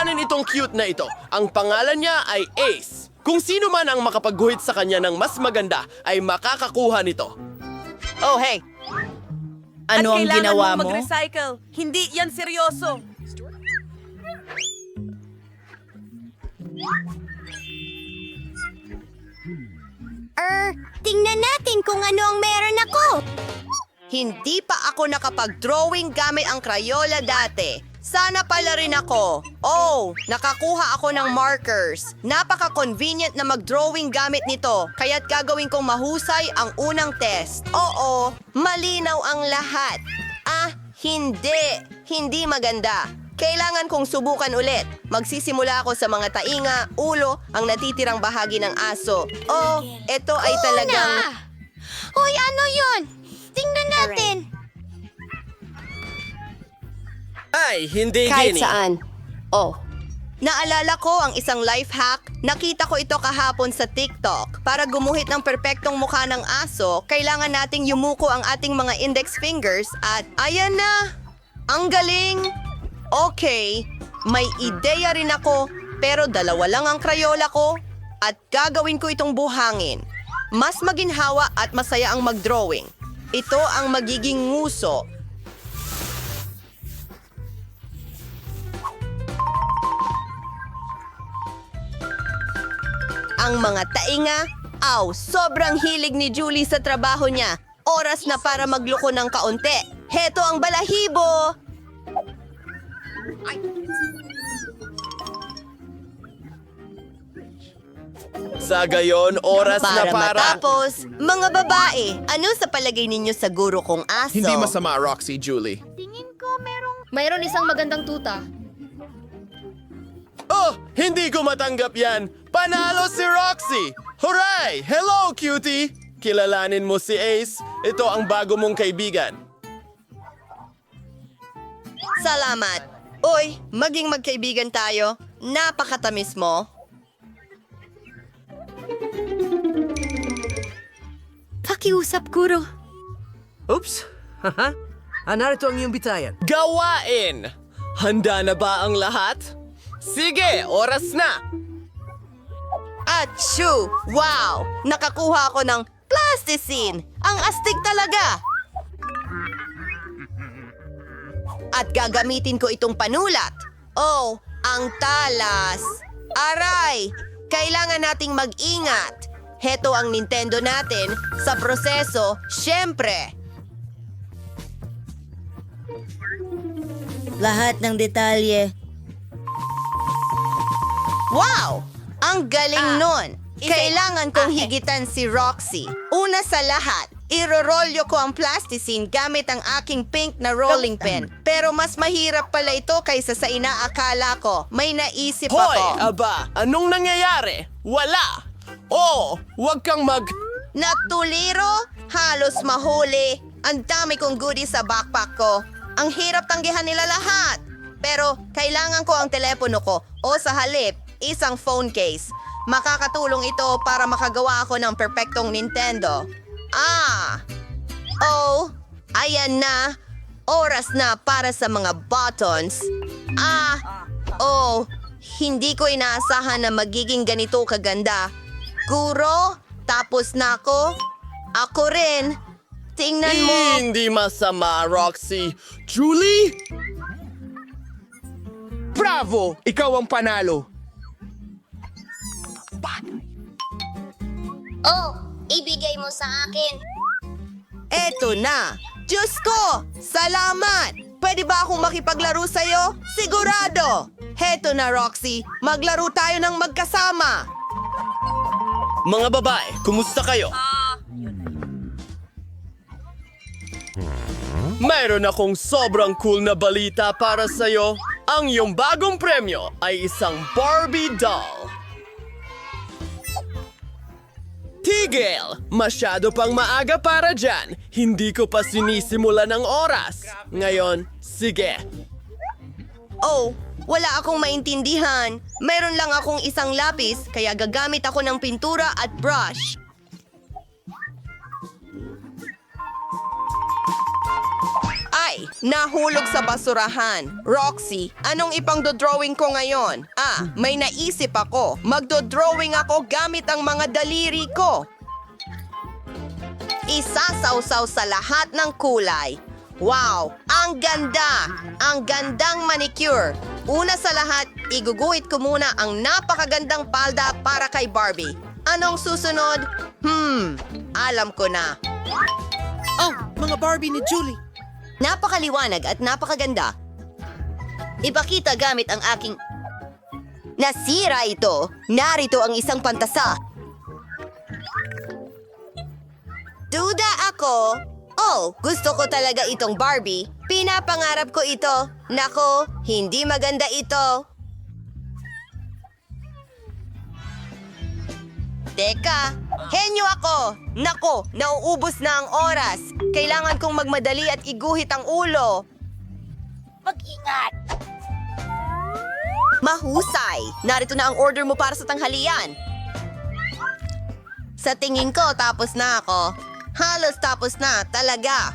Kilalanin itong cute na ito. Ang pangalan niya ay Ace. Kung sino man ang makapagguhit sa kanya ng mas maganda ay makakakuha nito. Oh, hey! Ano ang ginawa mo? mag-recycle. Hindi yan seryoso. Tingnan natin kung ano ang meron ako. Hindi pa ako nakapag-drawing gamit ang Crayola dati. Sana pala rin ako. Oh, nakakuha ako ng markers. Napaka-convenient na mag-drawing gamit nito. Kaya't gagawin kong mahusay ang unang test. Oo, malinaw ang lahat. Hindi. Hindi maganda. Kailangan kong subukan ulit. Magsisimula ako sa mga tainga, ulo, ang natitirang bahagi ng aso. Oh, ito ay talagang... Hoy, ano yun? Tingnan natin. Ay, hindi Kahit gini. saan. Oh, Naalala ko ang isang life hack. Nakita ko ito kahapon sa TikTok. Para gumuhit ng perpektong mukha ng aso, kailangan nating yumuko ang ating mga index fingers at ayan na! Ang galing! Okay, may ideya rin ako pero dalawa lang ang Crayola ko at gagawin ko itong buhangin. Mas maginhawa at masaya ang mag-drawing. Ito ang magiging nguso. Ang mga tainga, sobrang hilig ni Julie sa trabaho niya. Oras na para magluko ng kaunti. Heto ang balahibo! Sa gayon, oras na Para para... matapos, mga babae, ano sa palagay ninyo sa guro kong aso? Hindi masama, Roxy, Julie. mayroon isang magandang tuta. Oh, hindi ko matanggap yan. Panalo si Roxy! Hooray! Hello, cutie! Kilalanin mo si Ace. Ito ang bago mong kaibigan. Salamat. Uy, maging magkaibigan tayo. Napakatamis mo. Pakiusap, Guro. Oops! Haha! Narito ang iyong bitayan. Gawain! Handa na ba ang lahat? Sige, oras na! Achoo! Wow! Nakakuha ako ng plasticine! Ang astig talaga! At gagamitin ko itong panulat. Oh, ang talas! Aray! Kailangan nating mag-ingat. Heto ang Nintendo natin. Sa proseso, syempre. Lahat ng detalye. Wow! Ang galing nun! Kailangan kong higitan si Roxy. Una sa lahat, irorolyo ko ang plasticine gamit ang aking pink na rolling pin. Pero mas mahirap pala ito kaysa sa inaakala ko. May naisip Hoy, ako. aba, anong nangyayari? Wala! Oh, huwag kang Natuliro? Halos mahuli. Ang dami kong goodies sa backpack ko. Ang hirap tanggihan nila lahat. Pero kailangan ko ang telepono ko o sa halip, isang phone case. Makakatulong ito para makagawa ako ng perpektong Nintendo. Oh, ayan na. Oras na para sa mga buttons. Hindi ko inaasahan na magiging ganito kaganda. Guro, tapos na ako. Ako rin. Tingnan mo. Hindi masama, Roxy. Julie? Bravo! Ikaw ang panalo. Oh, ibigay mo sa akin. Eto na. Diyos ko! Salamat! Pwede ba akong makipaglaro sa'yo? Sigurado! Heto na, Roxy. Maglaro tayo ng magkasama. Mga babae, kumusta kayo? Mayroon akong sobrang cool na balita para sa'yo. Ang iyong bagong premyo ay isang Barbie doll. Tigil! Masyado pang maaga para dyan. Hindi ko pa sinisimula ng oras. Ngayon, sige. Oh, wala akong maintindihan. Meron lang akong isang lapis, kaya gagamit ako ng pintura at brush. Huray! Nahulog sa basurahan. Roxy, anong ipang-dodrawing ko ngayon? May naisip ako. Magdodrawing ako gamit ang mga daliri ko. Isasawsaw sa lahat ng kulay. Wow! Ang ganda! Ang gandang manicure. Una sa lahat, iguguhit ko muna ang napakagandang palda para kay Barbie. Anong susunod? Alam ko na. Mga Barbie ni Julie. Napakaliwanag at napakaganda. Ipakita gamit ang aking... Nasira ito. Narito ang isang pantasa. Duda ako. Oh, gusto ko talaga itong Barbie. Pinapangarap ko ito. Nako, hindi maganda ito. Teka, henyo ako! Nako, nauubos na ang oras. Kailangan kong magmadali at iguhit ang ulo. Mag-ingat! Mahusay! Narito na ang order mo para sa tanghalian. Sa tingin ko, tapos na ako. Halos tapos na, talaga.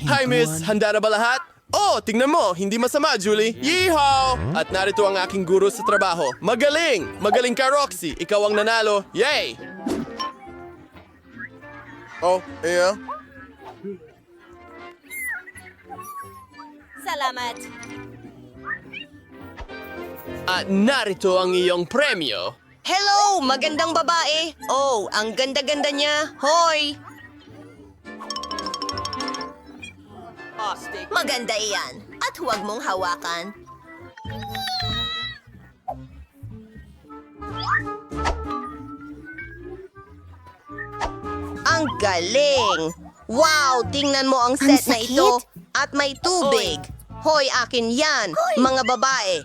Hi, miss. Handa na ba lahat? Oh, tingnan mo. Hindi masama, Julie. Yeehaw! At narito ang aking guro sa trabaho. Magaling! Magaling ka, Roxy. Ikaw ang nanalo. Yay! Oh, yeah? Salamat. At narito ang iyong premyo. Hello, magandang babae. Oh, ang ganda-ganda niya. Hoy! Maganda iyan. At huwag mong hawakan. Ang galing! Wow, tingnan mo ang set na ito. At may tubig. Hoy, akin yan. Mga babae.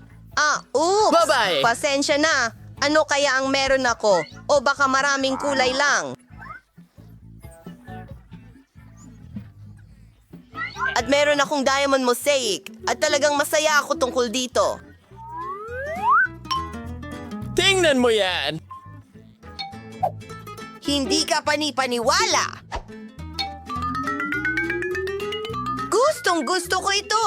Oops! Babae. Pasensya na. Ano kaya ang meron ako? O baka maraming kulay lang? At meron akong diamond mosaic. At talagang masaya ako tungkol dito. Tingnan mo yan! Hindi ka panipaniwala. Gustong gusto ko ito.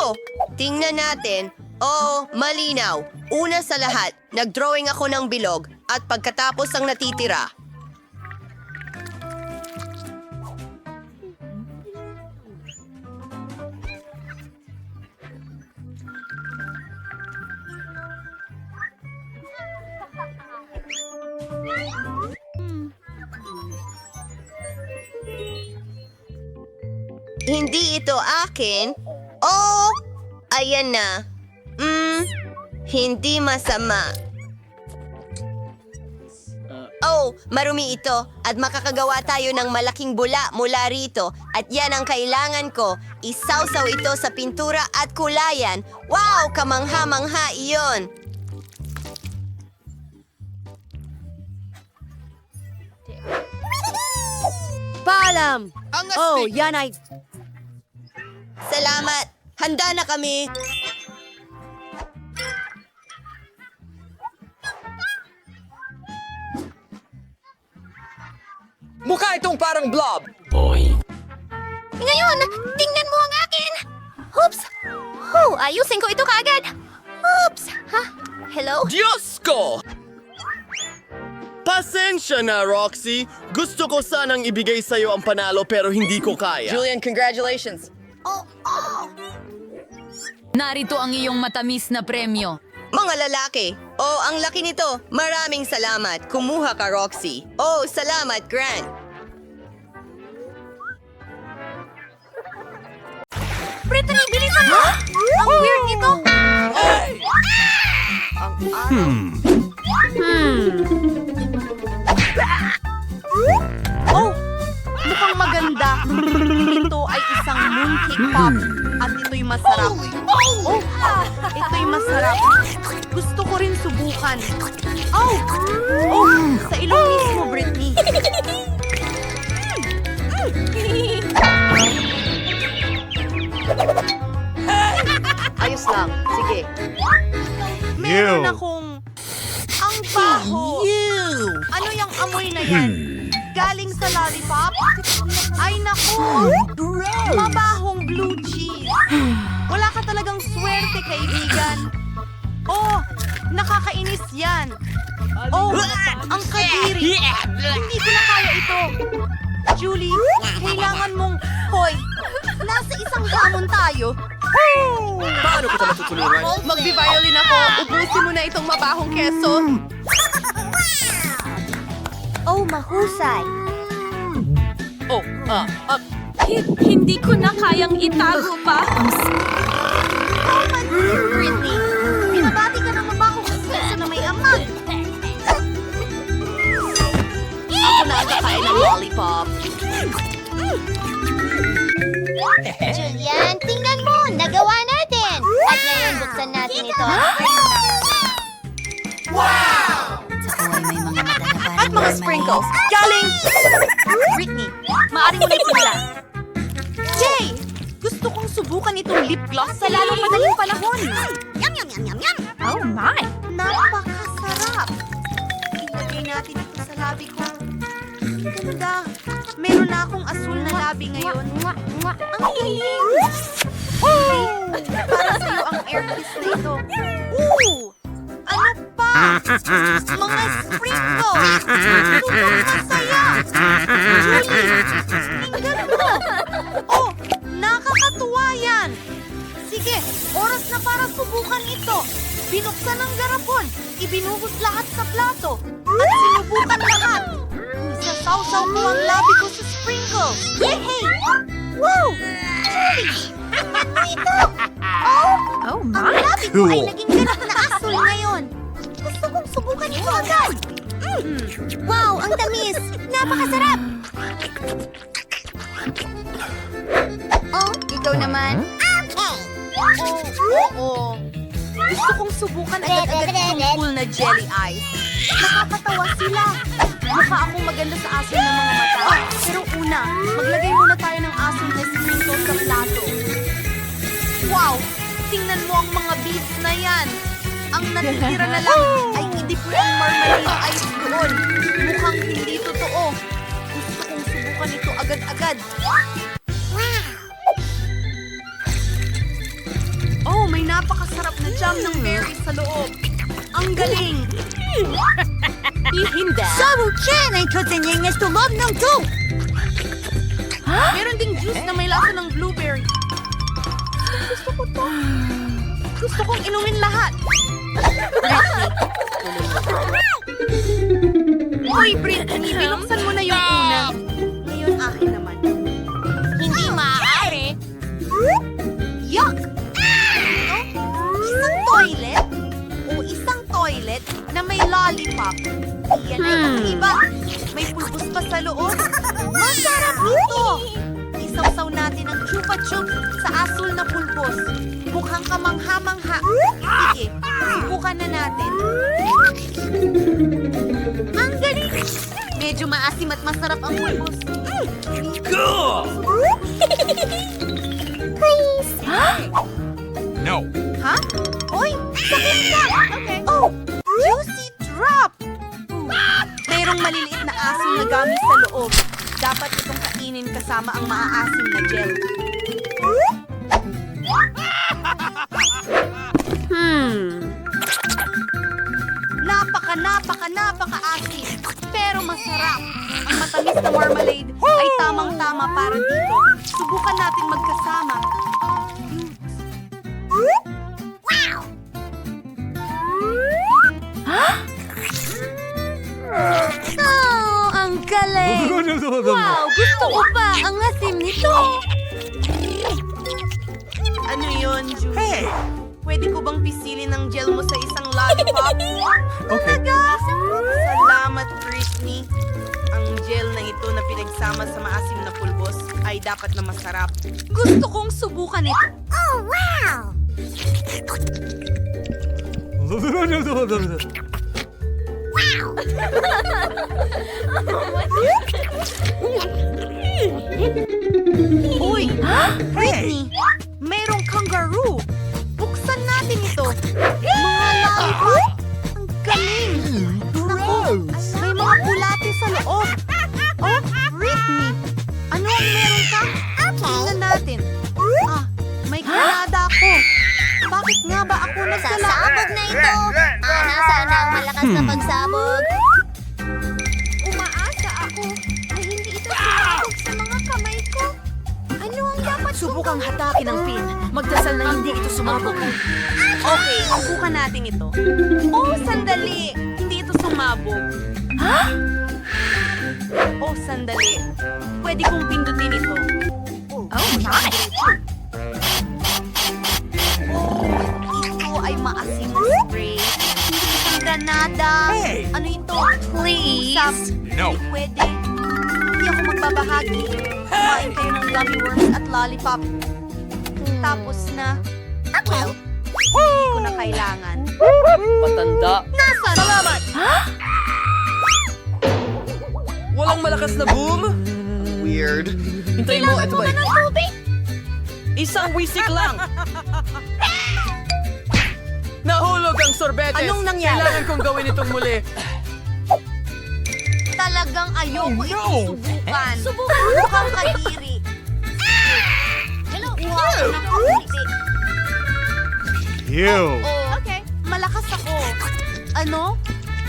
Tingnan natin. Oh, malinaw. Una sa lahat, nagdrawing ako ng bilog at pagkatapos ang natitira. Hindi ito akin. Oh, ayan na. Hindi masama. Oh, marumi ito at makakagawa tayo ng malaking bula mula rito at yan ang kailangan ko. Isawsaw ito sa pintura at kulayan. Wow, kamangha-mangha iyon. Paalam! Ang Oh, astig! yan ay... Salamat. Handa na kami. Mukha itong parang blob. Ngayon, tingnan mo ang akin! Oops! Oh, ayusin ko ito kaagad! Oops! Ha? Hello? Diyos ko! Pasensya na, Roxy. Gusto ko sanang ibigay sa'yo ang panalo pero hindi ko kaya. Julian, congratulations. Narito ang iyong matamis na premyo. Mga lalaki. Oh, ang laki nito. Maraming salamat. Kumuha ka, Roxy. Oh, salamat, Grant. Brittany, bilisan mo! Ang weird nito! Oh, mukhang maganda. Ito ay isang mooncake pop at ito'y masarap. Oh, ito'y masarap. Gusto ko rin subukan. Oh, sa ilong mismo, Brittany. Ayos lang. Sige. Meron akong... Ang baho! Ano yung amoy na yan? Galing sa lollipop? Ay naku! Mabahong blue cheese. Wala ka talagang swerte, kaibigan. Oh, nakakainis yan. Oh, ang kadiri. Hindi ko na kaya ito. Julie, kailangan mong... Hoy, nasa isang hamon tayo. Paano kita matutulungan? Magbi-violin ako. Ubusin mo na itong mabahong keso. Oh, mahusay. Hindi ko na kayang itago pa. Britney, binabati ka ng mabahong keso na may amag. Ako na ang kakain ng lollipop. Julian, tingnan mo! Nagawa natin! At ngayon, buksan natin ito. At mga sprinkles. Galing! Britney, maaari mo na isimula. Jay! Gusto kong subukan itong lip gloss sa lalong madaling panahon. Yum, yum, yum, yum, yum! Oh my! Napakasarap! Ilagay natin ito sa labi ko. Ang ganda! Meron na akong asul na labi ngayon. Ang galing! Para sa'yo ang air kiss na ito. Ooh! Ano pa? Mga sprinkles! Sobrang masaya! Julie! Tingnan mo! Oh! Nakakatuwa yan! Sige, oras na para subukan ito. Binuksan ang garapon, ibinuhos lahat sa plato, at sinubukan lahat. Isasawsaw ko ang labi ko sa sprinkles. Yehey! Wow! Julie! Ano ito? Oh my! Ang labi ko ay naging ganap na asul ngayon. Gusto kong subukan ito agad. Wow, ang tamis! Napakasarap! Oh, ikaw naman? Oo. Gusto kong subukan agad-agad itong cool na jelly ice. Nakakatawa sila. Mukha akong maganda sa asul ng mga mata. Pero una, maglagay muna tayo ng asul na sprinkles sa plato. Wow! Tingnan mo ang mga beads na yan. Ang natitira na lang ay idip mo ang marmalade ice doon. Mukhang hindi totoo. Gusto kong subukan ito agad-agad. Oh, may napakasarap na jam ng berries sa loob. Ang galing! Hindi. Sabukin ay kutanyang tulog ng to! Meron ding juice na may lasa ng blueberry. Gusto ko to. Gusto kong inumin lahat. Hoy, Britney, binuksan mo na yung una. Ngayon, akin naman. Hindi maaari. Yuck! Isang toilet? O isang toilet na may lollipop? Yan ay kakaiba. May pulbos pa sa loob. Masarap ito! Isawsaw natin ang chupa chup sa asul na pulbos. Mukhang kamangha-mangha. Sige, subukan na natin. Ang galing! Medyo maasim at masarap ang pulbos. Please. No. Ha? Oy! Sakit ka! Okay. Oh! Juicy drop! Merong maliliit na asim na gamit sa loob. Dapat itong kainin kasama ang maaasim na gel. Napaka-asim. Pero masarap. Ang matamis na marmalade ay tamang-tama para dito. Subukan natin magkasama. Oh, ang galing! Wow, gusto ko pa ang asim nito! Ano yun, Julie? Hey! Pwede ko bang pisilin ang gel mo sa isang lollipop? Talaga? Salamat, Britney. Ang gel na ito na pinagsama sa maasim na pulbos ay dapat na masarap. Gusto kong subukan ito. Oh, wow! Uy! Britney! Merong kangaroo! Buksan natin ito! Mga lollipop! Ang galing! Naku! May mga bulate sa Sasabog na ito! Nasaan ang malakas na pagsabog? Umaasa ako na hindi ito sumabog sa mga kamay ko. Ano ang dapat Subukang hatakin ang pin. Magdasal na hindi ito sumabog. Okay, subukan natin ito. Oh, sandali! Hindi ito sumabog. Ha? Oh, sandali. Pwede kong pindutin ito. Oh my! Ito ay maasim na spray. Hindi isang granada. Ano ito? Please? Usap. No. Hindi pwede. Hindi ako magbabahagi. Kumain kayo ng gummy worms at lollipop. Tapos na. Well, hindi ko na kailangan. Matanda. Nasaan? Salamat! Walang malakas na boom? Weird. Hintayin mo, ito ba? Ng tubig? Isang wisik lang. Nahulog ang sorbetes. Anong nangyari? Kailangan kong gawin itong muli. Talagang ayoko itong subukan. Subukan. Mukhang kadiri. Hello? Wow, nakakiti. Ew. Oh, okay. Malakas ako. Ano?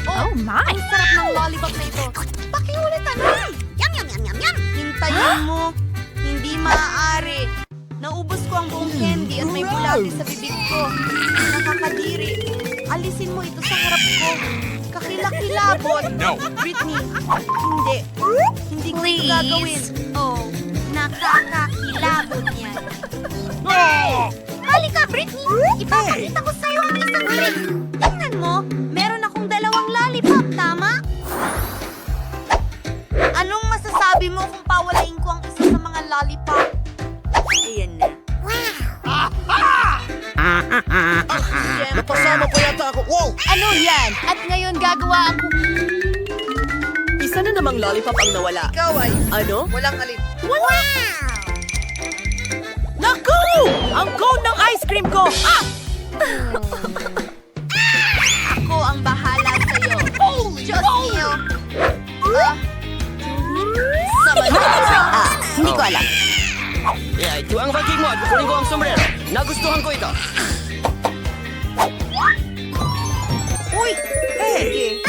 Oh my! Ang sarap ng lollipop na ito. Pakiulitan na. Yum, yum, yum, yum, yum! Hintayin mo. Hindi maaari. Naubos ko ang buong candy at may bulati sa bibig ko. Nakakadiri. Alisin mo ito sa harap ko. Kakilakilabot. No. Britney, hindi. Hindi ko ito Please. gagawin. Oh, nakakakilabot yan. Halika, Britney! Ipapakita ko sa'yo ang isang trick! Tingnan mo, meron akong 2 lollipop, tama? Anong masasabi mo kung pawalain ko ang isa sa mga lollipop? Ayan na. Napasama pa yata ako. Wow! Ano yan? At ngayon gagawa ako... Isa na namang lollipop ang nawala. Ikaw ay Ano? walang alip. Naku! Ang cone ng ice cream ko! Ah! Ako ang bahala sa'yo. Diyos niyo. Hindi ko alam. Yeah, ito ang ranking mo at kukunin ko ang sombrero. Nagustuhan ko ito. Uy! Sige.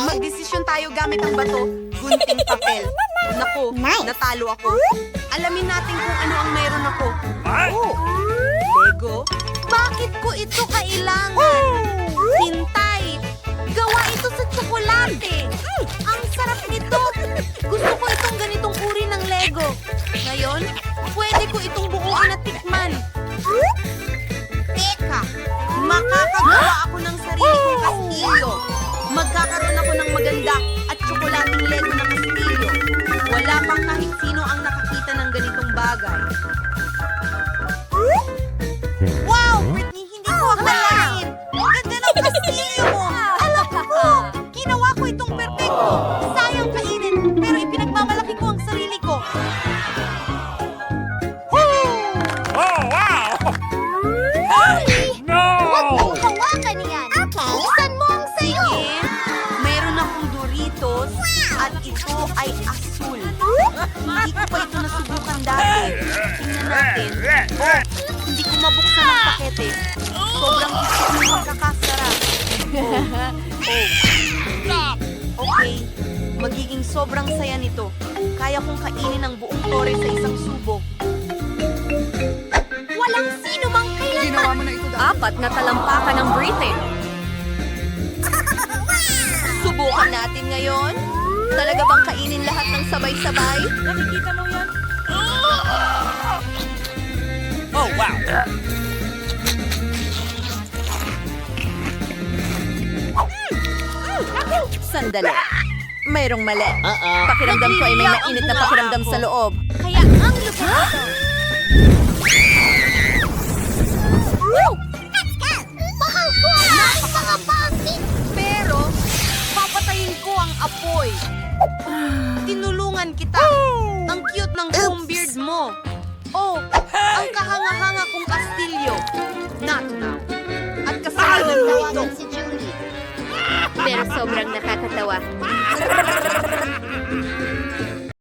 Magdesisyon tayo gamit ang bato. Gunting papel. Naku, natalo ako. Alamin natin kung ano ang mayroon ako. Oh, Lego? Bakit ko ito kailangan? Hintay! Gawa ito sa tsokolate! Ang sarap nito! Gusto ko itong ganitong uri ng Lego. Ngayon, pwede ko itong buuin at tikman. Teka! Makakagawa ako ng sarili kong kastilyo. Magkakaroon ako ng maganda at tsokolating Lego na kastilyo. Wala pang kahit sino ang nakakita ng ganitong bagay. Wow, Britney! Hindi ko akalain! Ang ganda ng kastilyo mo! Alam ko! Ginawa ko itong perpekto! Sayang kainin, pero ipinagmamalaki ko ang sarili ko. Oh, wow! No! Hawakan niyan! Buksan mo ang sayo! Sige, mayroon akong Doritos at ito ay asul. Hindi ko pa ito nasubukan dati. Tingnan natin. Oh, hindi ko mabuksan ang pakete. Sobrang gusto ko yung magkakasarap. Okay, magiging sobrang saya nito. Kaya kong kainin ang buong tore sa isang subok. Walang sino mang kailanman! 4 na talampakan ng Britain. Subukan natin ngayon. Talaga bang kainin lahat ng sabay-sabay? Nakikita mo yan? Oh, wow. Sandali. Mayroong mali. Pakiramdam ko ay may mainit na pakiramdam sa loob. Kaya ang lupit ito! Woo! Let's go! Mahal ko ang aking mga pansit! Pero, papatayin ko ang apoy. Tinulungan kita. Ang cute ng comb beard mo. Oh, ang kahanga-hanga kong kastilyo. Not now. At kasama ng dito. Tawagan si Julie. Pero sobrang nakakatawa.